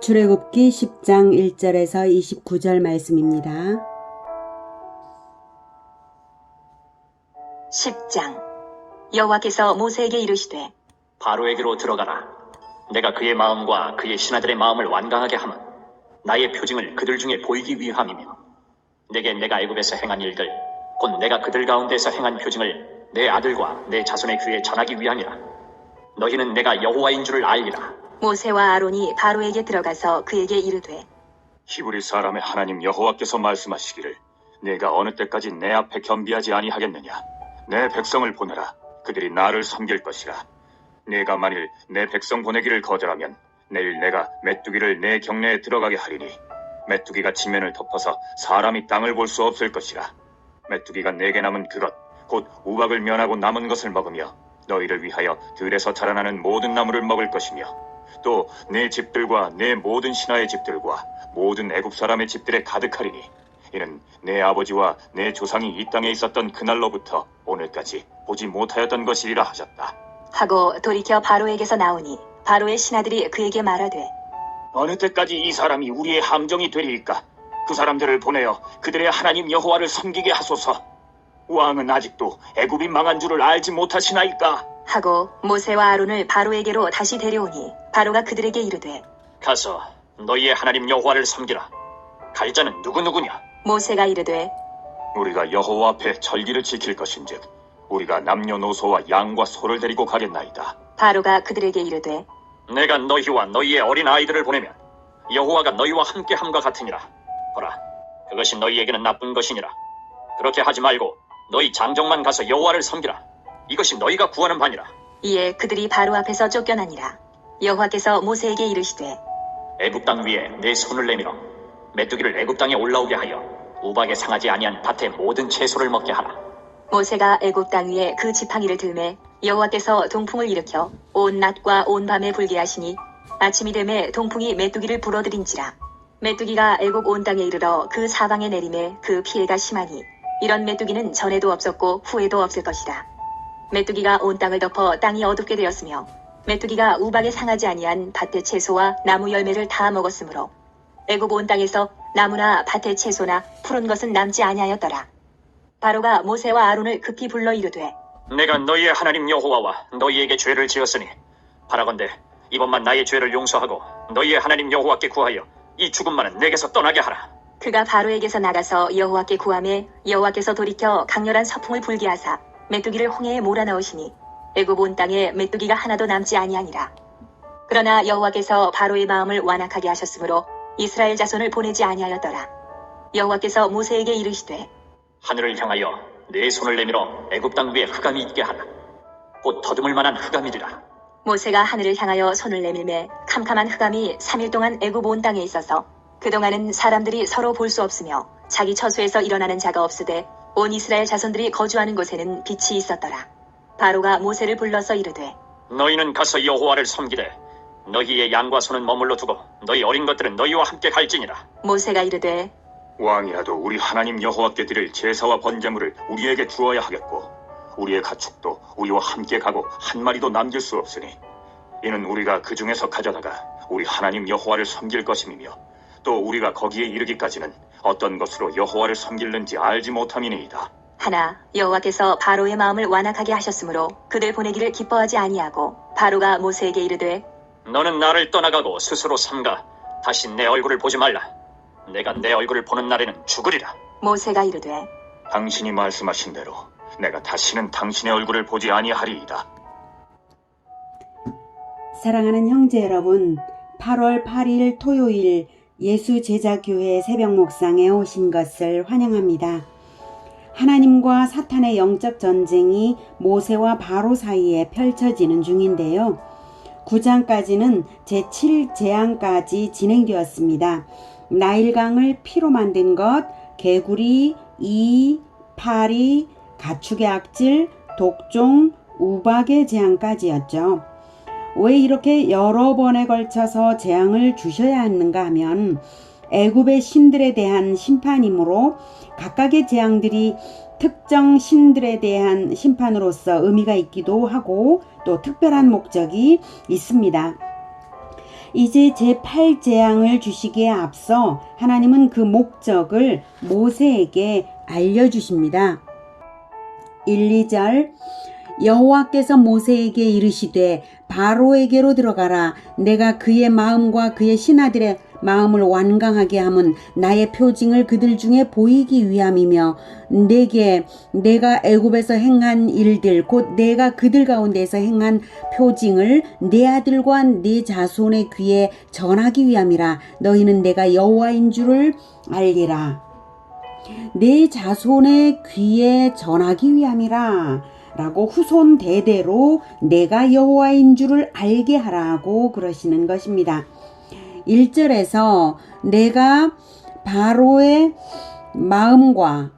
출애굽기 10장 1절에서 29절 말씀입니다. 10장 여호와께서 모세에게 이르시되 바로에게로 들어가라. 내가 그의 마음과 그의 신하들의 마음을 완강하게 하면 나의 표징을 그들 중에 보이기 위함이며 내게 내가 애굽에서 행한 일들 곧 내가 그들 가운데서 행한 표징을 내 아들과 내 자손의 귀에 전하기 위함이라. 너희는 내가 여호와인 줄을 알리라. 모세와 아론이 바로에게 들어가서 그에게 이르되 히브리 사람의 하나님 여호와께서 말씀하시기를 내가 어느 때까지 내 앞에 겸비하지 아니하겠느냐. 내 백성을 보내라. 그들이 나를 섬길 것이라. 내가 만일 내 백성 보내기를 거절하면 내일 내가 메뚜기를 내 경내에 들어가게 하리니 메뚜기가 지면을 덮어서 사람이 땅을 볼 수 없을 것이라. 메뚜기가 내게 남은 그것 곧 우박을 면하고 남은 것을 먹으며 너희를 위하여 들에서 자라나는 모든 나무를 먹을 것이며 또 내 집들과 내 모든 신하의 집들과 모든 애굽 사람의 집들에 가득하리니 이는 내 아버지와 내 조상이 이 땅에 있었던 그날로부터 오늘까지 보지 못하였던 것이리라 하셨다. 하고 돌이켜 바로에게서 나오니 바로의 신하들이 그에게 말하되 어느 때까지 이 사람이 우리의 함정이 되리이까? 그 사람들을 보내어 그들의 하나님 여호와를 섬기게 하소서. 왕은 아직도 애굽이 망한 줄을 알지 못하시나이까? 하고 모세와 아론을 바로에게로 다시 데려오니 바로가 그들에게 이르되 가서 너희의 하나님 여호와를 섬기라. 갈 자는 누구누구냐? 모세가 이르되 우리가 여호와 앞에 절기를 지킬 것인즉 우리가 남녀노소와 양과 소를 데리고 가겠나이다. 바로가 그들에게 이르되 내가 너희와 너희의 어린 아이들을 보내면 여호와가 너희와 함께 함과 같으니라. 보라, 그것이 너희에게는 나쁜 것이니라. 그렇게 하지 말고 너희 장정만 가서 여호와를 섬기라. 이것이 너희가 구하는 바니라. 이에 그들이 바로 앞에서 쫓겨나니라. 여호와께서 모세에게 이르시되 애굽 땅 위에 내 손을 내밀어 메뚜기를 애굽 땅에 올라오게 하여 우박에 상하지 아니한 밭의 모든 채소를 먹게 하라. 모세가 애굽 땅 위에 그 지팡이를 들매 여호와께서 동풍을 일으켜 온 낮과 온 밤에 불게 하시니 아침이 되매 동풍이 메뚜기를 불어들인지라. 메뚜기가 애굽 온 땅에 이르러 그 사방에 내림에 그 피해가 심하니 이런 메뚜기는 전에도 없었고 후에도 없을 것이라. 메뚜기가 온 땅을 덮어 땅이 어둡게 되었으며 메뚜기가 우박에 상하지 아니한 밭의 채소와 나무 열매를 다 먹었으므로 애굽 온 땅에서 나무나 밭의 채소나 푸른 것은 남지 아니하였더라. 바로가 모세와 아론을 급히 불러 이르되 내가 너희의 하나님 여호와와 너희에게 죄를 지었으니 바라건대 이번만 나의 죄를 용서하고 너희의 하나님 여호와께 구하여 이 죽음만은 내게서 떠나게 하라. 그가 바로에게서 나가서 여호와께 구하매 여호와께서 돌이켜 강렬한 서풍을 불게 하사 메뚜기를 홍해에 몰아넣으시니 애굽 온 땅에 메뚜기가 하나도 남지 아니하니라. 그러나 여호와께서 바로의 마음을 완악하게 하셨으므로 이스라엘 자손을 보내지 아니하였더라. 여호와께서 모세에게 이르시되 하늘을 향하여 내 손을 내밀어 애굽 땅 위에 흑암이 있게 하라. 곧 더듬을 만한 흑암이리라. 모세가 하늘을 향하여 손을 내밀매 캄캄한 흑암이 3일 동안 애굽 온 땅에 있어서 그동안은 사람들이 서로 볼 수 없으며 자기 처소에서 일어나는 자가 없으되 온 이스라엘 자손들이 거주하는 곳에는 빛이 있었더라. 바로가 모세를 불러서 이르되 너희는 가서 여호와를 섬기되 너희의 양과 소는 머물러 두고 너희 어린 것들은 너희와 함께 갈지니라. 모세가 이르되 왕이라도 우리 하나님 여호와께 드릴 제사와 번제물을 우리에게 주어야 하겠고 우리의 가축도 우리와 함께 가고 한 마리도 남길 수 없으니 이는 우리가 그 중에서 가져다가 우리 하나님 여호와를 섬길 것임이며 또 우리가 거기에 이르기까지는 어떤 것으로 여호와를 섬길는지 알지 못함이니이다. 하나 여호와께서 바로의 마음을 완악하게 하셨으므로 그들 보내기를 기뻐하지 아니하고 바로가 모세에게 이르되 너는 나를 떠나가고 스스로 삼가 다시 내 얼굴을 보지 말라. 내가 내 얼굴을 보는 날에는 죽으리라. 모세가 이르되 당신이 말씀하신 대로 내가 다시는 당신의 얼굴을 보지 아니하리이다. 사랑하는 형제 여러분, 8월 8일 토요일 예수제자교회 새벽 목상에 오신 것을 환영합니다. 하나님과 사탄의 영적 전쟁이 모세와 바로 사이에 펼쳐지는 중인데요. 9장까지는 제7재앙까지 진행되었습니다. 나일강을 피로 만든 것, 개구리, 이, 파리, 가축의 악질, 독종, 우박의 재앙까지였죠. 왜 이렇게 여러 번에 걸쳐서 재앙을 주셔야 하는가 하면 애굽의 신들에 대한 심판이므로 각각의 재앙들이 특정 신들에 대한 심판으로서 의미가 있기도 하고 또 특별한 목적이 있습니다. 이제 제8재앙을 주시기에 앞서 하나님은 그 목적을 모세에게 알려주십니다. 1, 2절 여호와께서 모세에게 이르시되 바로에게로 들어가라. 내가 그의 마음과 그의 신하들의 마음을 완강하게 함은 나의 표징을 그들 중에 보이기 위함이며 내가 애굽에서 행한 일들 곧 내가 그들 가운데서 행한 표징을 내 아들과 네 자손의 귀에 전하기 위함이라. 너희는 내가 여호와인 줄을 알리라. 내 자손의 귀에 전하기 위함이라 라고 후손 대대로 내가 여호와인 줄을 알게 하라고 그러시는 것입니다. 1절에서 내가 바로의 마음과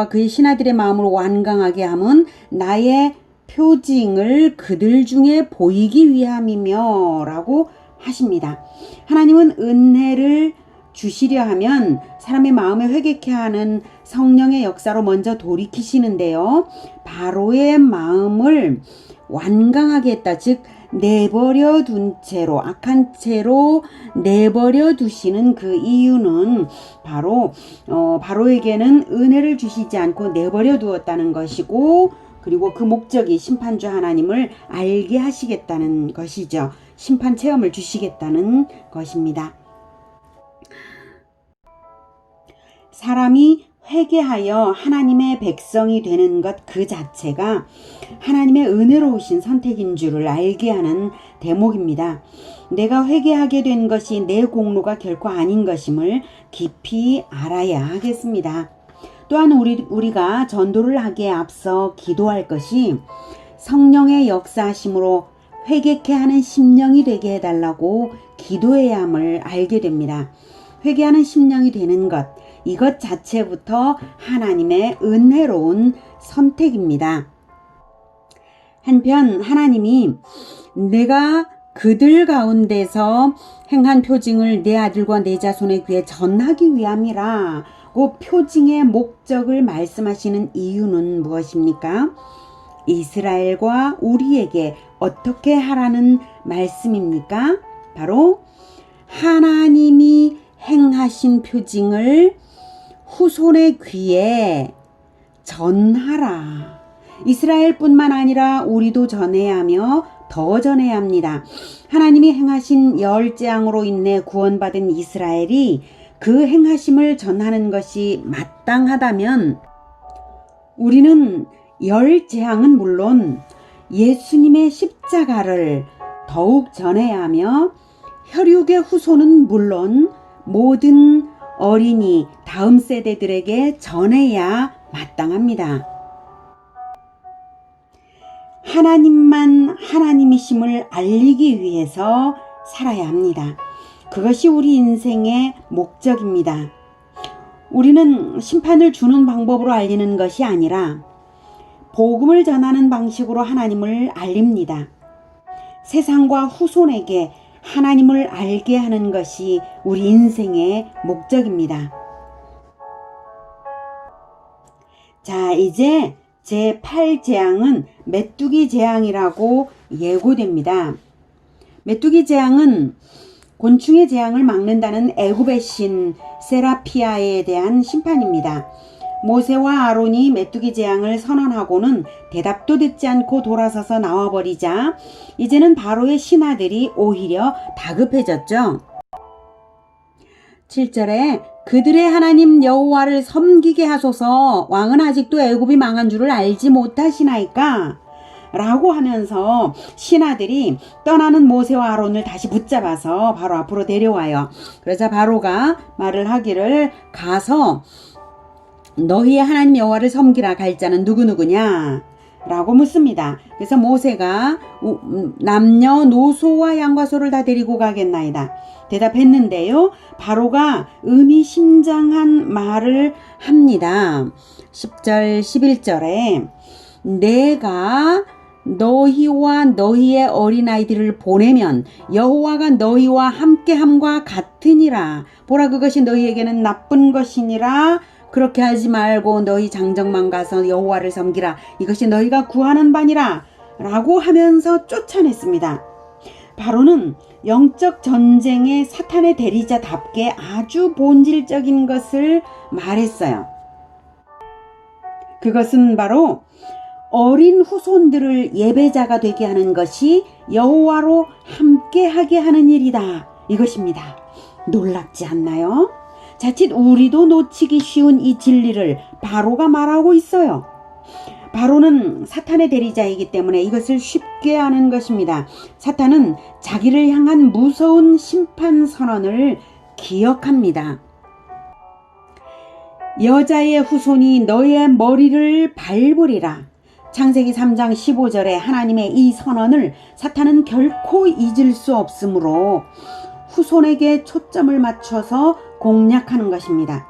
그의 신하들의 마음을 완강하게 함은 나의 표징을 그들 중에 보이기 위함이며 라고 하십니다. 하나님은 은혜를 주시려 하면 사람의 마음에 회개케 하는 성령의 역사로 먼저 돌이키시는데요. 바로의 마음을 완강하게 했다. 즉 내버려 둔 채로 악한 채로 내버려 두시는 그 이유는 바로 바로에게는 은혜를 주시지 않고 내버려 두었다는 것이고 그리고 그 목적이 심판주 하나님을 알게 하시겠다는 것이죠. 심판 체험을 주시겠다는 것입니다. 사람이 회개하여 하나님의 백성이 되는 것 그 자체가 하나님의 은혜로우신 선택인 줄을 알게 하는 대목입니다. 내가 회개하게 된 것이 내 공로가 결코 아닌 것임을 깊이 알아야 하겠습니다. 또한 우리가 전도를 하기에 앞서 기도할 것이 성령의 역사하심으로 회개케 하는 심령이 되게 해달라고 기도해야 함을 알게 됩니다. 회개하는 심령이 되는 것, 이것 자체부터 하나님의 은혜로운 선택입니다. 한편 하나님이 내가 그들 가운데서 행한 표징을 내 아들과 내 자손의 귀에 전하기 위함이라고 표징의 목적을 말씀하시는 이유는 무엇입니까? 이스라엘과 우리에게 어떻게 하라는 말씀입니까? 바로 하나님이 행하신 표징을 후손의 귀에 전하라. 이스라엘뿐만 아니라 우리도 전해야 하며 더 전해야 합니다. 하나님이 행하신 열 재앙으로 인해 구원받은 이스라엘이 그 행하심을 전하는 것이 마땅하다면 우리는 열 재앙은 물론 예수님의 십자가를 더욱 전해야 하며 혈육의 후손은 물론 모든 어린이 다음 세대들에게 전해야 마땅합니다. 하나님만 하나님이심을 알리기 위해서 살아야 합니다. 그것이 우리 인생의 목적입니다. 우리는 심판을 주는 방법으로 알리는 것이 아니라 복음을 전하는 방식으로 하나님을 알립니다. 세상과 후손에게 하나님을 알게 하는 것이 우리 인생의 목적입니다. 자, 이제 제8재앙은 메뚜기 재앙이라고 예고됩니다. 메뚜기 재앙은 곤충의 재앙을 막는다는 애굽의 신 세라피아에 대한 심판입니다. 모세와 아론이 메뚜기 재앙을 선언하고는 대답도 듣지 않고 돌아서서 나와버리자 이제는 바로의 신하들이 오히려 다급해졌죠. 7절에 그들의 하나님 여호와를 섬기게 하소서. 왕은 아직도 애굽이 망한 줄을 알지 못하시나이까? 라고 하면서 신하들이 떠나는 모세와 아론을 다시 붙잡아서 바로 앞으로 데려와요. 그러자 바로가 말을 하기를 가서 너희의 하나님 여호와를 섬기라. 갈 자는 누구누구냐? 라고 묻습니다. 그래서 모세가 남녀노소와 양과 소를 다 데리고 가겠나이다. 대답했는데요. 바로가 의미심장한 말을 합니다. 10절 11절에 내가 너희와 너희의 어린아이들을 보내면 여호와가 너희와 함께함과 같으니라. 보라 그것이 너희에게는 나쁜 것이니라. 그렇게 하지 말고 너희 장정만 가서 여호와를 섬기라. 이것이 너희가 구하는 바니라. 라고 하면서 쫓아냈습니다. 바로는 영적 전쟁의 사탄의 대리자답게 아주 본질적인 것을 말했어요. 그것은 바로 어린 후손들을 예배자가 되게 하는 것이 여호와로 함께하게 하는 일이다. 이것입니다. 놀랍지 않나요? 자칫 우리도 놓치기 쉬운 이 진리를 바로가 말하고 있어요. 바로는 사탄의 대리자이기 때문에 이것을 쉽게 아는 것입니다. 사탄은 자기를 향한 무서운 심판 선언을 기억합니다. 여자의 후손이 너의 머리를 밟으리라. 창세기 3장 15절에 하나님의 이 선언을 사탄은 결코 잊을 수 없으므로 후손에게 초점을 맞춰서 공략하는 것입니다.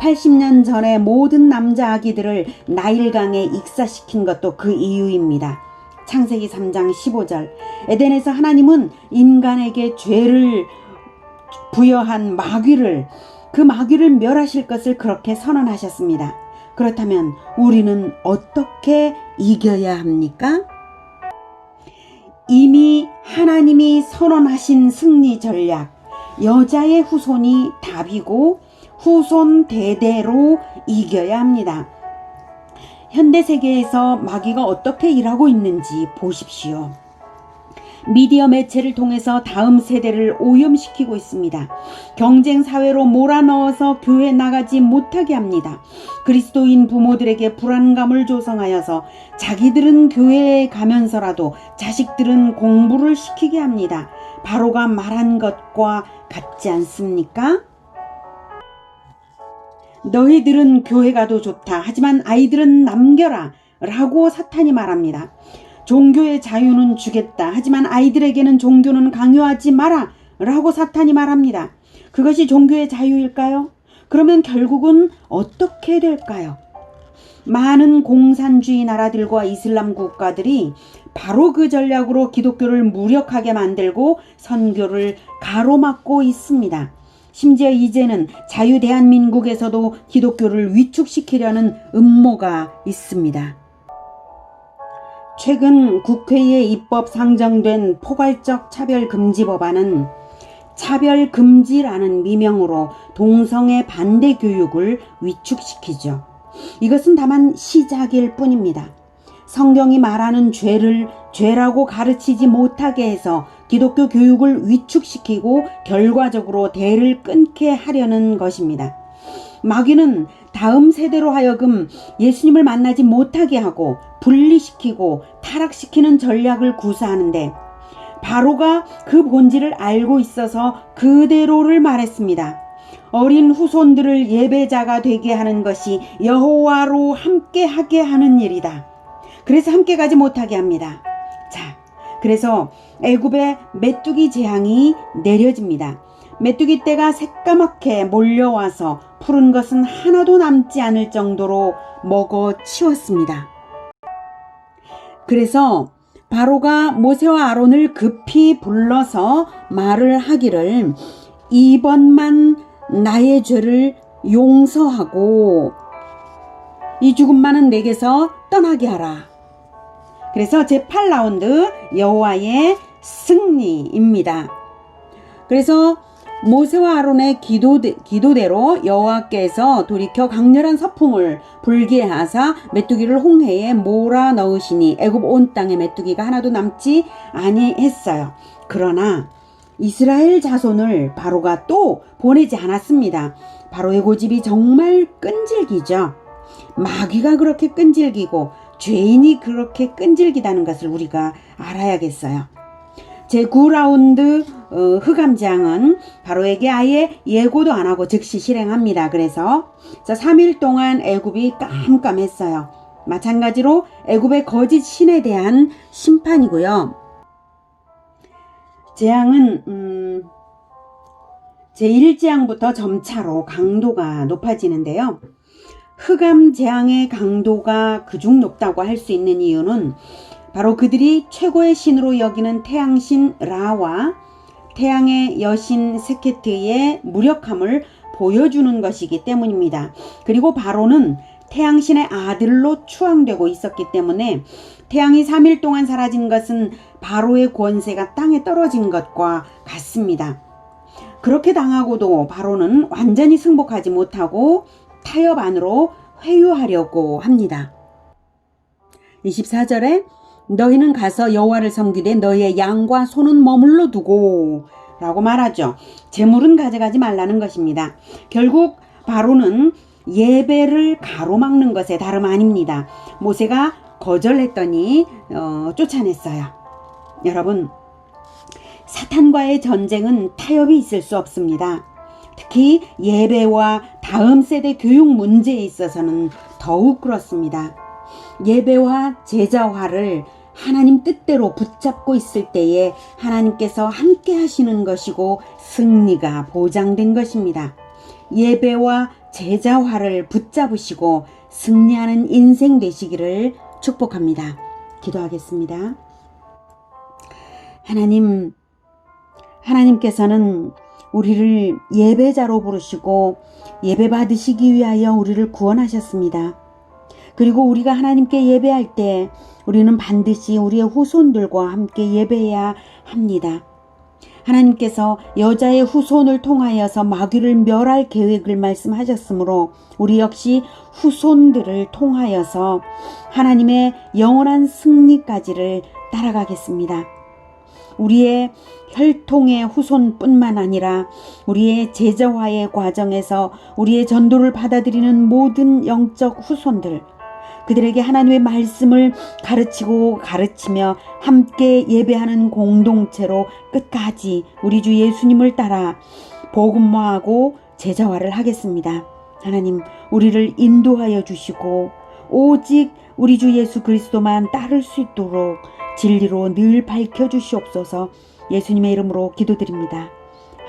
80년 전에 모든 남자 아기들을 나일강에 익사시킨 것도 그 이유입니다. 창세기 3장 15절. 에덴에서 하나님은 인간에게 죄를 부여한 마귀를, 그 마귀를 멸하실 것을 그렇게 선언하셨습니다. 그렇다면 우리는 어떻게 이겨야 합니까? 이미 하나님이 선언하신 승리 전략, 여자의 후손이 답이고 후손 대대로 이겨야 합니다. 현대 세계에서 마귀가 어떻게 일하고 있는지 보십시오. 미디어 매체를 통해서 다음 세대를 오염시키고 있습니다. 경쟁 사회로 몰아넣어서 교회 나가지 못하게 합니다. 그리스도인 부모들에게 불안감을 조성하여서 자기들은 교회에 가면서라도 자식들은 공부를 시키게 합니다. 바로가 말한 것과 같지 않습니까? 너희들은 교회 가도 좋다. 하지만 아이들은 남겨라. 라고 사탄이 말합니다. 종교의 자유는 주겠다. 하지만 아이들에게는 종교는 강요하지 마라. 라고 사탄이 말합니다. 그것이 종교의 자유일까요? 그러면 결국은 어떻게 될까요? 많은 공산주의 나라들과 이슬람 국가들이 바로 그 전략으로 기독교를 무력하게 만들고 선교를 가로막고 있습니다. 심지어 이제는 자유대한민국에서도 기독교를 위축시키려는 음모가 있습니다. 최근 국회에 입법 상정된 포괄적 차별금지 법안은 차별금지라는 미명으로 동성애 반대 교육을 위축시키죠. 이것은 다만 시작일 뿐입니다. 성경이 말하는 죄를 죄라고 가르치지 못하게 해서 기독교 교육을 위축시키고 결과적으로 대를 끊게 하려는 것입니다. 마귀는 다음 세대로 하여금 예수님을 만나지 못하게 하고 분리시키고 타락시키는 전략을 구사하는데 바로가 그 본질을 알고 있어서 그대로를 말했습니다. 어린 후손들을 예배자가 되게 하는 것이 여호와로 함께하게 하는 일이다. 그래서 함께 가지 못하게 합니다. 자, 그래서 애굽의 메뚜기 재앙이 내려집니다. 메뚜기 떼가 새까맣게 몰려와서 푸른 것은 하나도 남지 않을 정도로 먹어치웠습니다. 그래서 바로가 모세와 아론을 급히 불러서 말을 하기를 이번만 나의 죄를 용서하고 이 죽음만은 내게서 떠나게 하라. 그래서 제8라운드 여호와의 승리입니다. 그래서 모세와 아론의 기도대로 여호와께서 돌이켜 강렬한 서풍을 불게 하사 메뚜기를 홍해에 몰아 넣으시니 애굽 온 땅에 메뚜기가 하나도 남지 아니했어요. 그러나 이스라엘 자손을 바로가 또 보내지 않았습니다. 바로의 고집이 정말 끈질기죠. 마귀가 그렇게 끈질기고 죄인이 그렇게 끈질기다는 것을 우리가 알아야겠어요. 제9라운드 흑암재앙은 바로에게 아예 예고도 안 하고 즉시 실행합니다. 그래서 3일 동안 애굽이 깜깜했어요. 마찬가지로 애굽의 거짓 신에 대한 심판이고요. 재앙은 제1재앙부터 점차로 강도가 높아지는데요. 흑암재앙의 강도가 그중 높다고 할 수 있는 이유는 바로 그들이 최고의 신으로 여기는 태양신 라와 태양의 여신 세케트의 무력함을 보여주는 것이기 때문입니다. 그리고 바로는 태양신의 아들로 추앙되고 있었기 때문에 태양이 3일 동안 사라진 것은 바로의 권세가 땅에 떨어진 것과 같습니다. 그렇게 당하고도 바로는 완전히 승복하지 못하고 타협 안으로 회유하려고 합니다. 24절에 너희는 가서 여호와를 섬기되 너희의 양과 소는 머물러 두고 라고 말하죠. 재물은 가져가지 말라는 것입니다. 결국 바로는 예배를 가로막는 것에 다름 아닙니다. 모세가 거절했더니 쫓아냈어요. 여러분, 사탄과의 전쟁은 타협이 있을 수 없습니다. 특히 예배와 다음 세대 교육 문제에 있어서는 더욱 그렇습니다. 예배와 제자화를 하나님 뜻대로 붙잡고 있을 때에 하나님께서 함께 하시는 것이고 승리가 보장된 것입니다. 예배와 제자화를 붙잡으시고 승리하는 인생 되시기를 축복합니다. 기도하겠습니다. 하나님께서는 우리를 예배자로 부르시고 예배 받으시기 위하여 우리를 구원하셨습니다. 그리고 우리가 하나님께 예배할 때 우리는 반드시 우리의 후손들과 함께 예배해야 합니다. 하나님께서 여자의 후손을 통하여서 마귀를 멸할 계획을 말씀하셨으므로 우리 역시 후손들을 통하여서 하나님의 영원한 승리까지를 따라가겠습니다. 우리의 혈통의 후손뿐만 아니라 우리의 제자화의 과정에서 우리의 전도를 받아들이는 모든 영적 후손들, 그들에게 하나님의 말씀을 가르치고 가르치며 함께 예배하는 공동체로 끝까지 우리 주 예수님을 따라 복음화하고 제자화를 하겠습니다. 하나님, 우리를 인도하여 주시고 오직 우리 주 예수 그리스도만 따를 수 있도록 진리로 늘 밝혀주시옵소서. 예수님의 이름으로 기도드립니다.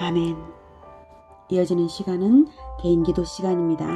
아멘. 이어지는 시간은 개인기도 시간입니다.